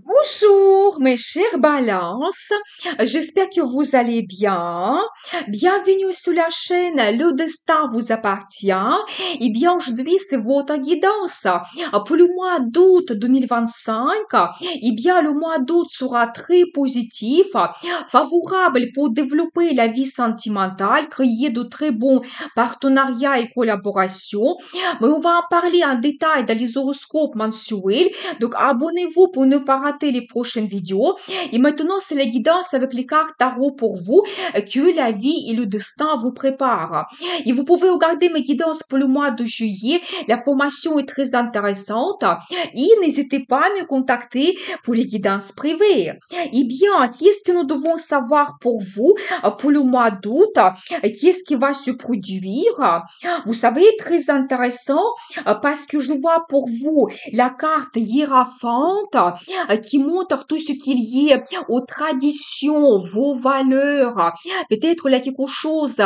Bonjour mes chères balances, j'espère que vous allez bien. Bienvenue sur la chaîne Le Destin vous appartient. Et bien aujourd'hui c'est votre guidance pour le mois d'août 2025. Et bien le mois d'août sera très positif, favorable pour développer la vie sentimentale, créer de très bons partenariats et collaborations. Mais on va en parler en détail dans les horoscopes mensuels. Donc, abonnez-vous pour ne pas rater les prochaines vidéos. Et maintenant, c'est la guidance avec les cartes tarot pour vous que la vie et le destin vous préparent. Et vous pouvez regarder mes guidances pour le mois de juillet. La formation est très intéressante. Et n'hésitez pas à me contacter pour les guidances privées. Eh bien, qu'est-ce que nous devons savoir pour vous pour le mois d'août? Qu'est-ce qui va se produire? Vous savez, très intéressant parce que je vois pour vous la carte hiérophante qui montre tout ce qu'il y a aux traditions, vos valeurs. Peut-être là quelque chose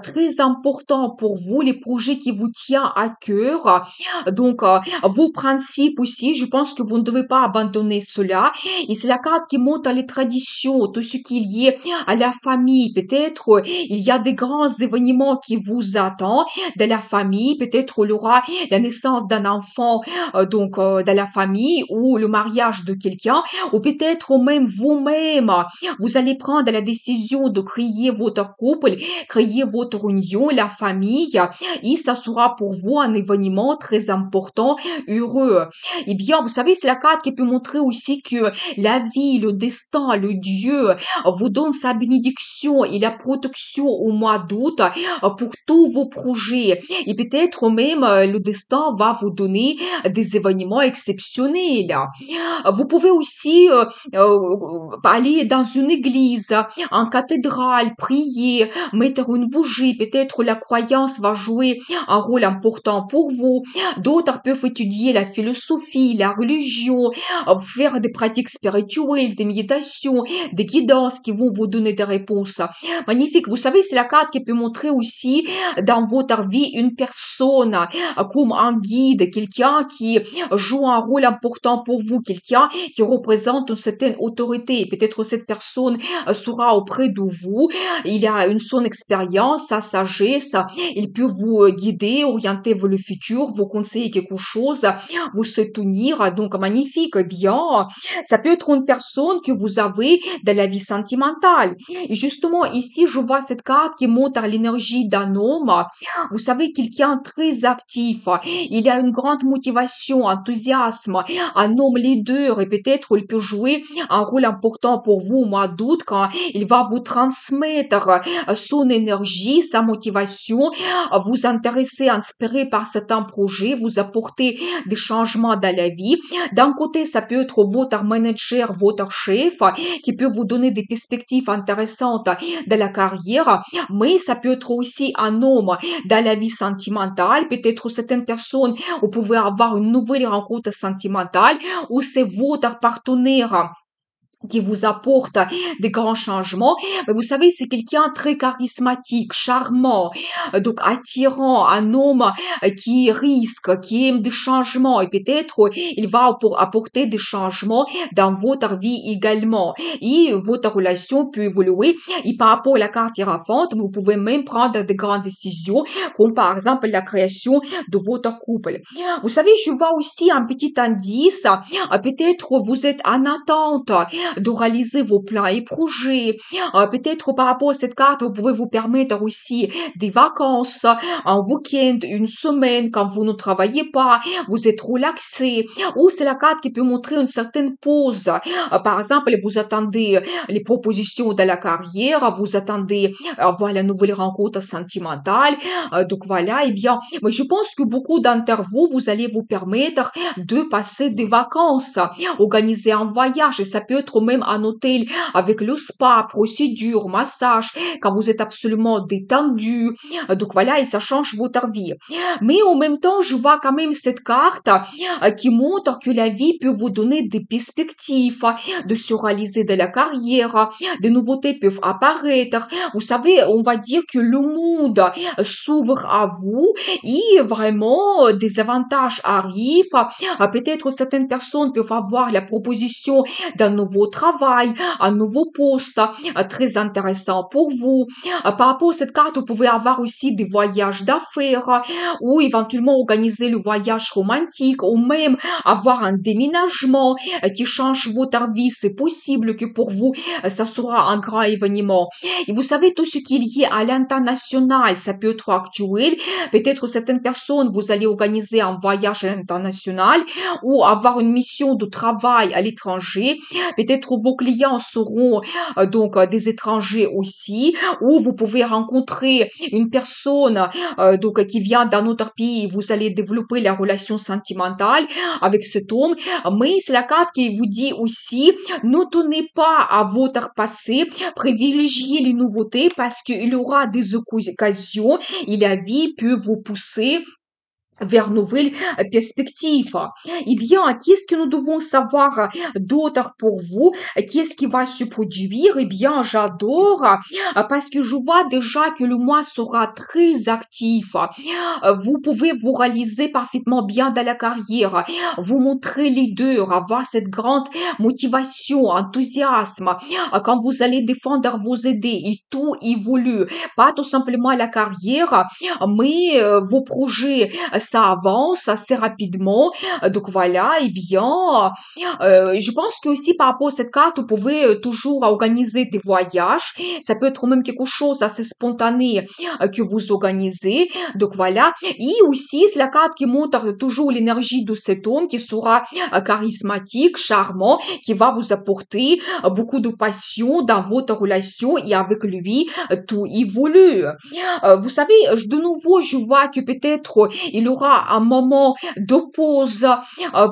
très important pour vous, les projets qui vous tiennent à cœur. Donc, vos principes aussi, je pense que vous ne devez pas abandonner cela. Et c'est la carte qui montre les traditions, tout ce qu'il y a à la famille. Peut-être il y a des grands événements qui vous attendent de la famille. Peut-être il y aura la naissance d'un enfant dans la famille ou le mariage de quelqu'un, ou peut-être même vous-même, vous allez prendre la décision de créer votre couple, créer votre union, la famille, et ça sera pour vous un événement très important, heureux. Eh bien, vous savez, c'est la carte qui peut montrer aussi que la vie, le destin, le Dieu vous donne sa bénédiction et la protection au mois d'août pour tous vos projets. Et peut-être même le destin va vous donner des événements exceptionnels. Vous pouvez aussi aller dans une église, en cathédrale, prier, mettre une bougie. Peut-être la croyance va jouer un rôle important pour vous. D'autres peuvent étudier la philosophie, la religion, faire des pratiques spirituelles, des méditations, des guidances qui vont vous donner des réponses. Magnifique. Vous savez, c'est la carte qui peut montrer aussi dans votre vie une personne comme un guide, quelqu'un qui joue un rôle important pour vous, quelqu'un qui représente une certaine autorité. Peut-être cette personne sera auprès de vous, il a une son expérience, sa sagesse, il peut vous guider, orienter vers le futur, vous conseiller quelque chose, vous soutenir. Donc magnifique, bien. Ça peut être une personne que vous avez dans la vie sentimentale. Et justement, ici, je vois cette carte qui montre l'énergie d'un homme. Vous savez, quelqu'un très actif. Il a une grande motivation, enthousiasme, un homme leader et peut-être il peut jouer un rôle important pour vous au mois d'août quand il va vous transmettre son énergie, sa motivation, vous intéresser, inspiré par certains projets, vous apporter des changements dans la vie. D'un côté, ça peut être votre manager, votre chef, qui peut vous donner des perspectives intéressantes de la carrière, mais ça peut être aussi un homme dans la vie sentimentale. Peut-être certaines personnes, vous pouvez avoir une nouvelle rencontre sentimentale ou c'est votre partenaire qui vous apporte des grands changements. Mais vous savez, c'est quelqu'un très charismatique, charmant, donc attirant, un homme qui risque, qui aime des changements et peut-être il va pour apporter des changements dans votre vie également. Et votre relation peut évoluer. Et par rapport à la carte hiérophante, vous pouvez même prendre de grandes décisions, comme par exemple la création de votre couple. Vous savez, je vois aussi un petit indice. Peut-être vous êtes en attente de réaliser vos plans et projets. Peut-être par rapport à cette carte, vous pouvez vous permettre aussi des vacances, un week-end, une semaine quand vous ne travaillez pas, vous êtes relaxé. Ou c'est la carte qui peut montrer une certaine pause. Par exemple, vous attendez les propositions de la carrière, vous attendez voir la nouvelle rencontre sentimentale. Donc voilà, eh bien, mais je pense que beaucoup d'entre vous, vous allez vous permettre de passer des vacances, organiser un voyage. Et ça peut être peut-être même un hôtel avec le spa, procédure, massage, quand vous êtes absolument détendu. Donc voilà, et ça change votre vie. Mais en même temps, je vois quand même cette carte qui montre que la vie peut vous donner des perspectives de se réaliser de la carrière, des nouveautés peuvent apparaître. Vous savez, on va dire que le monde s'ouvre à vous et vraiment des avantages arrivent. Peut-être certaines personnes peuvent avoir la proposition d'un nouveau travail, un nouveau poste très intéressant pour vous. Par rapport à cette carte, vous pouvez avoir aussi des voyages d'affaires ou éventuellement organiser le voyage romantique ou même avoir un déménagement qui change votre vie. C'est possible que pour vous, ça sera un grand événement. Et vous savez, tout ce qui est lié à l'international, ça peut être actuel. Peut-être certaines personnes, vous allez organiser un voyage international ou avoir une mission de travail à l'étranger. Peut-être vos clients seront des étrangers aussi, ou vous pouvez rencontrer une personne qui vient d'un autre pays. Vous allez développer la relation sentimentale avec cet homme. Mais c'est la carte qui vous dit aussi, ne tenez pas à votre passé, privilégiez les nouveautés parce qu'il y aura des occasions et la vie peut vous pousser vers nouvelles perspectives. Eh bien, qu'est-ce que nous devons savoir d'autre pour vous? Qu'est-ce qui va se produire? Eh bien, j'adore parce que je vois déjà que le mois sera très actif. Vous pouvez vous réaliser parfaitement bien dans la carrière, vous montrer leader, avoir cette grande motivation, enthousiasme quand vous allez défendre vos idées et tout évolue. Pas tout simplement la carrière, mais vos projets ça avance assez rapidement. Donc voilà, eh bien, je pense que aussi par rapport à cette carte, vous pouvez toujours organiser des voyages. Ça peut être même quelque chose assez spontané que vous organisez. Donc voilà. Et aussi, c'est la carte qui montre toujours l'énergie de cet homme qui sera charismatique, charmant, qui va vous apporter beaucoup de passion dans votre relation et avec lui, tout évolue. Vous savez, de nouveau, je vois que peut-être il y aura un moment de pause.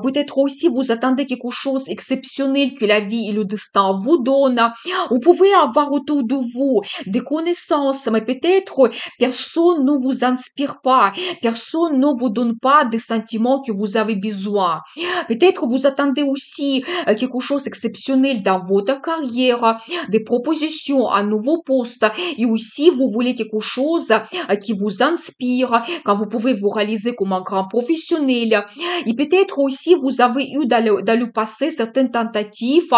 Peut-être aussi vous attendez quelque chose d'exceptionnel que la vie et le destin vous donnent. Vous pouvez avoir autour de vous des connaissances, mais peut-être personne ne vous inspire pas, personne ne vous donne pas des sentiments que vous avez besoin. Peut-être vous attendez aussi quelque chose d'exceptionnel dans votre carrière, des propositions, un nouveau poste, et aussi vous voulez quelque chose qui vous inspire, quand vous pouvez vous réaliser comme un grand professionnel. Et peut-être aussi vous avez eu dans le passé certaines tentatives,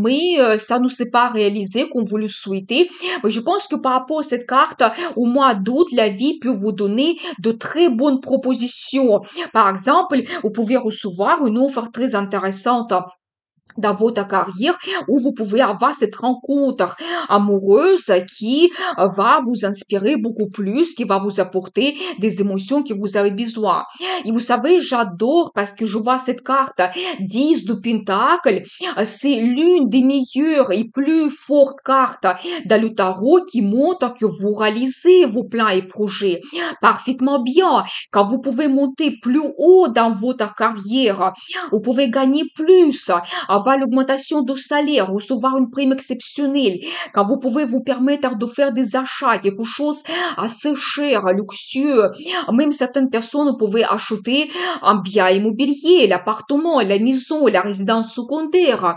mais ça ne s'est pas réalisé comme vous le souhaitez. Mais je pense que par rapport à cette carte, au mois d'août, la vie peut vous donner de très bonnes propositions. Par exemple, vous pouvez recevoir une offre très intéressante dans votre carrière où vous pouvez avoir cette rencontre amoureuse qui va vous inspirer beaucoup plus, qui va vous apporter des émotions que vous avez besoin. Et vous savez, j'adore parce que je vois cette carte 10 de Pentacle. C'est l'une des meilleures et plus fortes cartes dans le tarot qui montre que vous réalisez vos plans et projets parfaitement bien, quand vous pouvez monter plus haut dans votre carrière, vous pouvez gagner plus, avoir l'augmentation de salaire, recevoir une prime exceptionnelle, quand vous pouvez vous permettre de faire des achats, quelque chose assez cher, luxueux. Même certaines personnes pouvaient acheter un bien immobilier, l'appartement, la maison, la résidence secondaire,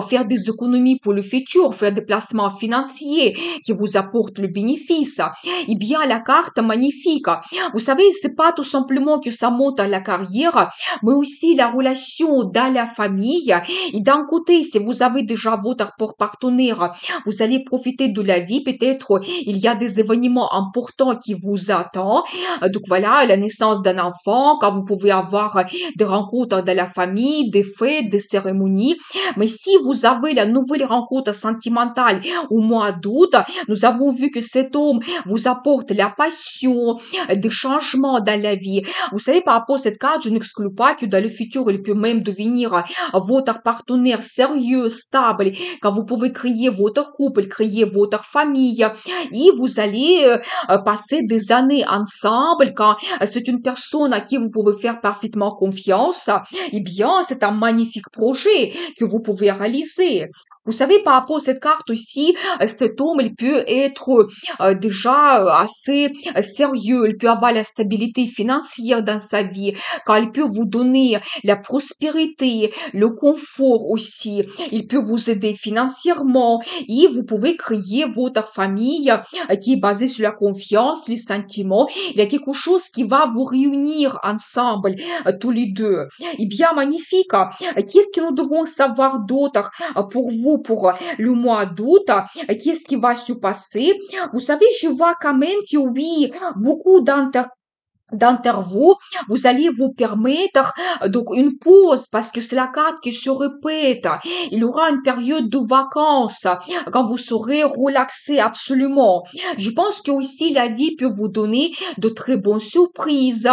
faire des économies pour le futur, faire des placements financiers qui vous apportent le bénéfice. Eh bien, la carte magnifique. Vous savez, c'est pas tout simplement que ça monte à la carrière, mais aussi la relation dans la famille. Et d'un côté, si vous avez déjà votre partenaire, vous allez profiter de la vie. Peut-être il y a des événements importants qui vous attendent. Donc voilà, la naissance d'un enfant, quand vous pouvez avoir des rencontres dans la famille, des fêtes, des cérémonies. Mais si vous avez la nouvelle rencontre sentimentale au mois d'août, nous avons vu que cet homme vous apporte la passion, des changements dans la vie. Vous savez, par rapport à cette carte, je n'exclus pas que dans le futur, il peut même devenir votre partenaire sérieux, stable, quand vous pouvez créer votre couple, créer votre famille, et vous allez passer des années ensemble, quand c'est une personne à qui vous pouvez faire parfaitement confiance, eh bien, c'est un magnifique projet que vous pouvez réaliser. Vous savez, par rapport à cette carte aussi, cet homme, il peut être déjà assez sérieux, il peut avoir la stabilité financière dans sa vie, car il peut vous donner la prospérité, le confort aussi, il peut vous aider financièrement et vous pouvez créer votre famille qui est basée sur la confiance, les sentiments. Il y a quelque chose qui va vous réunir ensemble, tous les deux. Eh bien, magnifique. Qu'est-ce que nous devons savoir d'autre pour vous, pour le mois d'août? Qu'est-ce qui va se passer? Vous savez, je vois quand même que oui, beaucoup d'entre vous, vous allez vous permettre donc une pause parce que c'est la carte qui se répète. Il y aura une période de vacances quand vous serez relaxé absolument. Je pense que aussi la vie peut vous donner de très bonnes surprises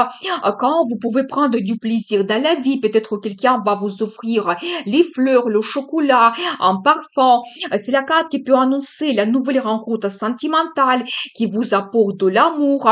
quand vous pouvez prendre du plaisir dans la vie. Peut-être quelqu'un va vous offrir les fleurs, le chocolat, un parfum. C'est la carte qui peut annoncer la nouvelle rencontre sentimentale qui vous apporte de l'amour.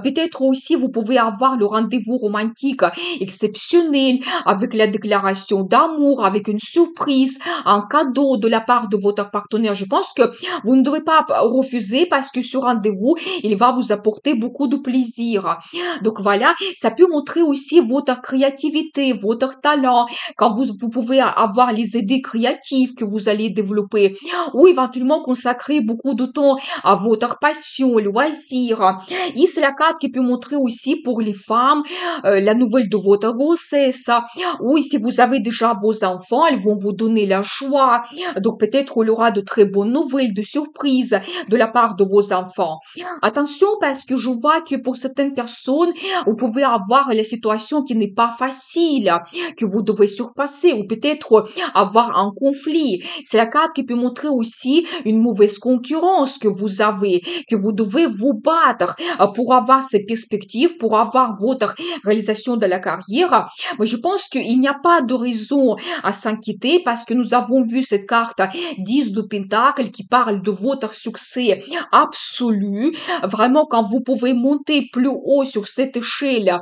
Peut-être aussi vous pouvez avoir le rendez-vous romantique exceptionnel avec la déclaration d'amour, avec une surprise, un cadeau de la part de votre partenaire. Je pense que vous ne devez pas refuser parce que ce rendez-vous, il va vous apporter beaucoup de plaisir. Donc voilà, ça peut montrer aussi votre créativité, votre talent, quand vous pouvez avoir les idées créatives que vous allez développer ou éventuellement consacrer beaucoup de temps à votre passion, loisir. Et c'est la carte qui peut montrer aussi pour les femmes la nouvelle de votre grossesse. Oui, si vous avez déjà vos enfants, elles vont vous donner la joie. Donc peut-être il y aura de très bonnes nouvelles, de surprises de la part de vos enfants. Attention parce que je vois que pour certaines personnes, vous pouvez avoir la situation qui n'est pas facile, que vous devez surpasser ou peut-être avoir un conflit. C'est la carte qui peut montrer aussi une mauvaise concurrence que vous avez, que vous devez vous battre pour avoir ces perspectives, pour avoir votre réalisation de la carrière. Mais je pense qu'il n'y a pas de raison à s'inquiéter parce que nous avons vu cette carte 10 de Pentacle qui parle de votre succès absolu. Vraiment, quand vous pouvez monter plus haut sur cette échelle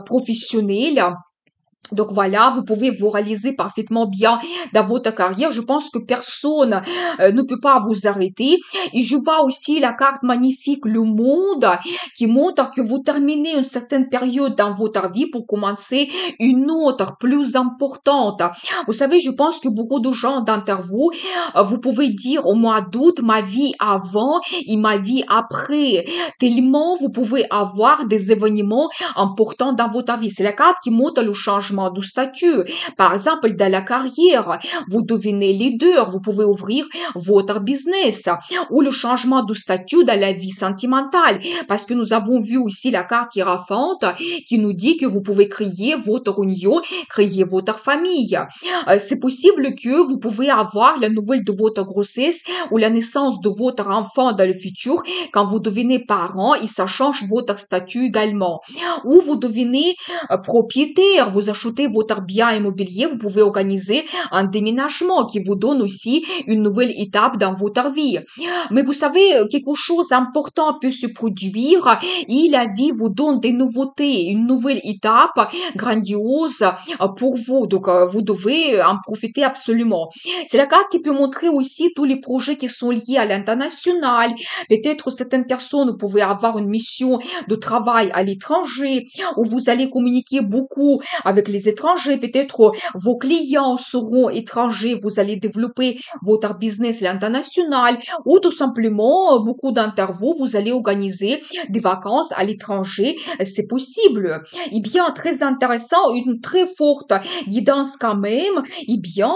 professionnelle, donc voilà, vous pouvez vous réaliser parfaitement bien dans votre carrière. Je pense que personne ne peut pas vous arrêter. Et je vois aussi la carte magnifique, le monde, qui montre que vous terminez une certaine période dans votre vie pour commencer une autre, plus importante. Vous savez, je pense que beaucoup de gens d'entre vous, vous pouvez dire au mois d'août, ma vie avant et ma vie après. Tellement vous pouvez avoir des événements importants dans votre vie. C'est la carte qui montre le changement de statut. Par exemple, dans la carrière, vous devenez leader, vous pouvez ouvrir votre business ou le changement de statut dans la vie sentimentale. Parce que nous avons vu aussi la carte Hiérophante qui nous dit que vous pouvez créer votre union, créer votre famille. C'est possible que vous pouvez avoir la nouvelle de votre grossesse ou la naissance de votre enfant dans le futur quand vous devenez parent et ça change votre statut également. Ou vous devenez propriétaire, vous achetez votre bien immobilier, vous pouvez organiser un déménagement qui vous donne aussi une nouvelle étape dans votre vie. Mais vous savez, quelque chose d'important peut se produire et la vie vous donne des nouveautés, une nouvelle étape grandiose pour vous. Donc, vous devez en profiter absolument. C'est la carte qui peut montrer aussi tous les projets qui sont liés à l'international. Peut-être certaines personnes, vous pouvez avoir une mission de travail à l'étranger où vous allez communiquer beaucoup avec les étrangers. Peut-être vos clients seront étrangers. Vous allez développer votre business à l'international ou tout simplement, beaucoup d'entre vous, vous allez organiser des vacances à l'étranger. C'est possible. Eh bien, très intéressant, une très forte guidance quand même. Eh bien,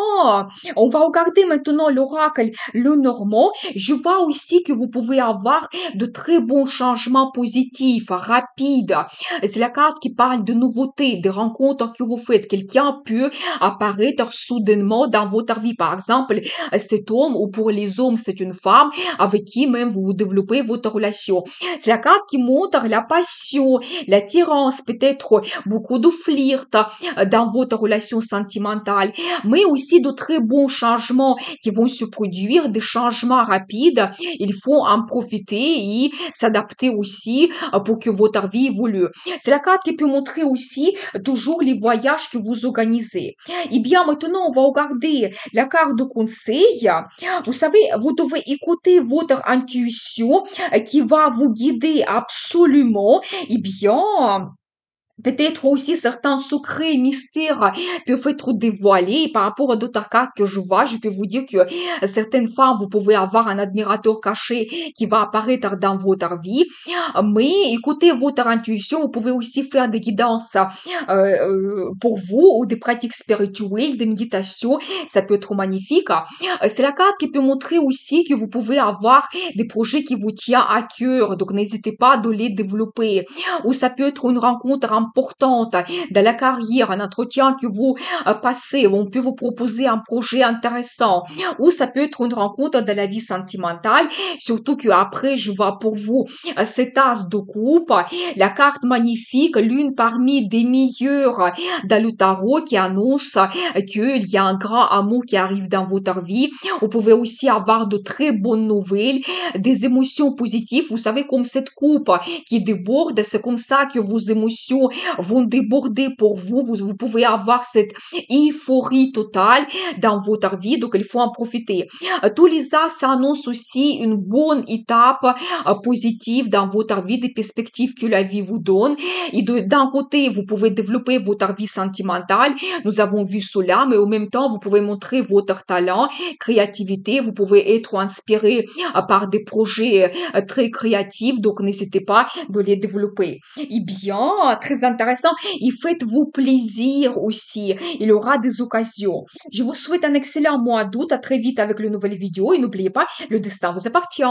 on va regarder maintenant l'oracle le Normand. Je vois aussi que vous pouvez avoir de très bons changements positifs, rapides. C'est la carte qui parle de nouveautés, des rencontres que vous faites. Quelqu'un peut apparaître soudainement dans votre vie. Par exemple, cet homme ou pour les hommes, c'est une femme avec qui même vous développez votre relation. C'est la carte qui montre la passion, l'attirance, peut-être beaucoup de flirt dans votre relation sentimentale, mais aussi de très bons changements qui vont se produire, des changements rapides. Il faut en profiter et s'adapter aussi pour que votre vie évolue. C'est la carte qui peut montrer aussi toujours les voyages voyages que vous organisez. Eh bien, maintenant, on va regarder la carte de conseil. Vous savez, vous devez écouter votre intuition qui va vous guider absolument. Eh bien, peut-être aussi certains secrets, mystères peuvent être dévoilés par rapport à d'autres cartes que je vois. Je peux vous dire que certaines femmes, vous pouvez avoir un admirateur caché qui va apparaître dans votre vie. Mais écoutez votre intuition. Vous pouvez aussi faire des guidances pour vous ou des pratiques spirituelles, des méditations. Ça peut être magnifique. C'est la carte qui peut montrer aussi que vous pouvez avoir des projets qui vous tiennent à cœur. Donc n'hésitez pas de les développer. Ou ça peut être une rencontre importante dans la carrière, un entretien que vous passez, où on peut vous proposer un projet intéressant, ou ça peut être une rencontre dans la vie sentimentale, surtout que après je vois pour vous cette as de coupe, la carte magnifique, l'une parmi des meilleures dans le tarot qui annonce qu'il y a un grand amour qui arrive dans votre vie. Vous pouvez aussi avoir de très bonnes nouvelles, des émotions positives, vous savez, comme cette coupe qui déborde, c'est comme ça que vos émotions vont déborder pour vous. Vous pouvez avoir cette euphorie totale dans votre vie, donc il faut en profiter. Tous les as, ça annonce aussi une bonne étape positive dans votre vie, des perspectives que la vie vous donne. Et d'un côté, vous pouvez développer votre vie sentimentale, nous avons vu cela, mais en même temps, vous pouvez montrer votre talent, créativité, vous pouvez être inspiré par des projets très créatifs, donc n'hésitez pas de les développer. Eh bien, très intéressant. Et faites-vous plaisir aussi. Il y aura des occasions. Je vous souhaite un excellent mois d'août. À très vite avec une nouvelle vidéo. Et n'oubliez pas, le destin vous appartient.